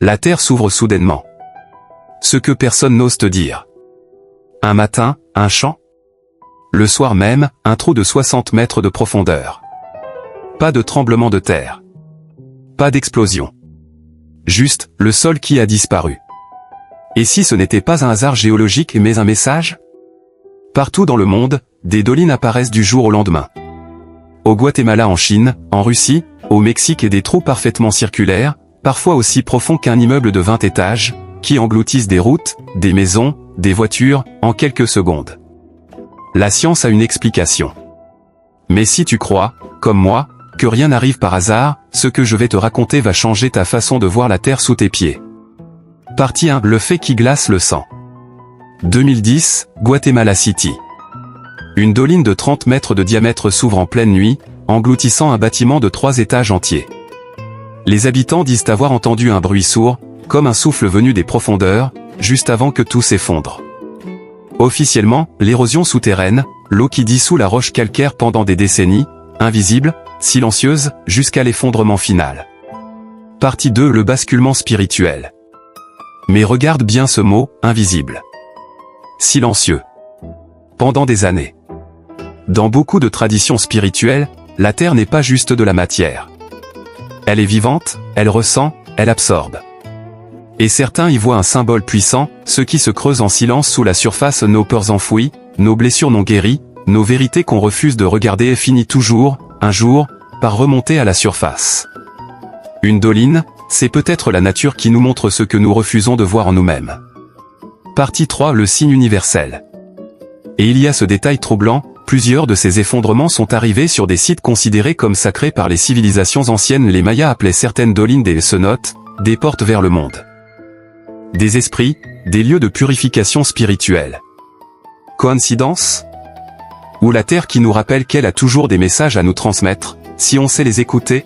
La terre s'ouvre soudainement. Ce que personne n'ose te dire. Un matin, un champ. Le soir même, un trou de 60 mètres de profondeur. Pas de tremblement de terre. Pas d'explosion. Juste, le sol qui a disparu. Et si ce n'était pas un hasard géologique mais un message? Partout dans le monde, des dolines apparaissent du jour au lendemain. Au Guatemala, en Chine, en Russie, au Mexique, et des trous parfaitement circulaires, parfois aussi profonds qu'un immeuble de 20 étages, qui engloutissent des routes, des maisons, des voitures, en quelques secondes. La science a une explication. Mais si tu crois, comme moi, que rien n'arrive par hasard, ce que je vais te raconter va changer ta façon de voir la terre sous tes pieds. Partie 1. Le fait qui glace le sang. 2010, Guatemala City. Une doline de 30 mètres de diamètre s'ouvre en pleine nuit, engloutissant un bâtiment de 3 étages entiers. Les habitants disent avoir entendu un bruit sourd, comme un souffle venu des profondeurs, juste avant que tout s'effondre. Officiellement, l'érosion souterraine, l'eau qui dissout la roche calcaire pendant des décennies, invisible, silencieuse, jusqu'à l'effondrement final. Partie 2. Le basculement spirituel. Mais regarde bien ce mot, invisible. Silencieux. Pendant des années. Dans beaucoup de traditions spirituelles, la terre n'est pas juste de la matière. Elle est vivante, elle ressent, elle absorbe. Et certains y voient un symbole puissant, ce qui se creuse en silence sous la surface, nos peurs enfouies, nos blessures non guéries, nos vérités qu'on refuse de regarder, et finit toujours, un jour, par remonter à la surface. Une doline, c'est peut-être la nature qui nous montre ce que nous refusons de voir en nous-mêmes. Partie 3. Le signe universel. Et il y a ce détail troublant, plusieurs de ces effondrements sont arrivés sur des sites considérés comme sacrés par les civilisations anciennes. Les Mayas appelaient certaines dolines des cenotes, des portes vers le monde. Des esprits, des lieux de purification spirituelle. Coïncidence? Ou la terre qui nous rappelle qu'elle a toujours des messages à nous transmettre, si on sait les écouter?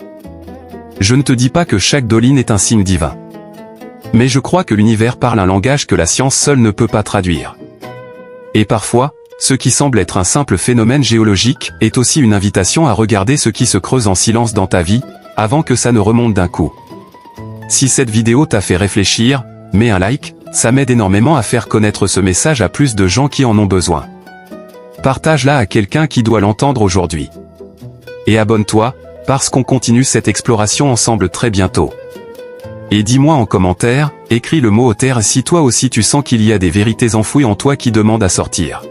Je ne te dis pas que chaque doline est un signe divin. Mais je crois que l'univers parle un langage que la science seule ne peut pas traduire. Et parfois, ce qui semble être un simple phénomène géologique est aussi une invitation à regarder ce qui se creuse en silence dans ta vie, avant que ça ne remonte d'un coup. Si cette vidéo t'a fait réfléchir, mets un like, ça m'aide énormément à faire connaître ce message à plus de gens qui en ont besoin. Partage-la à quelqu'un qui doit l'entendre aujourd'hui. Et abonne-toi, parce qu'on continue cette exploration ensemble très bientôt. Et dis-moi en commentaire, écris le mot au terre si toi aussi tu sens qu'il y a des vérités enfouies en toi qui demandent à sortir.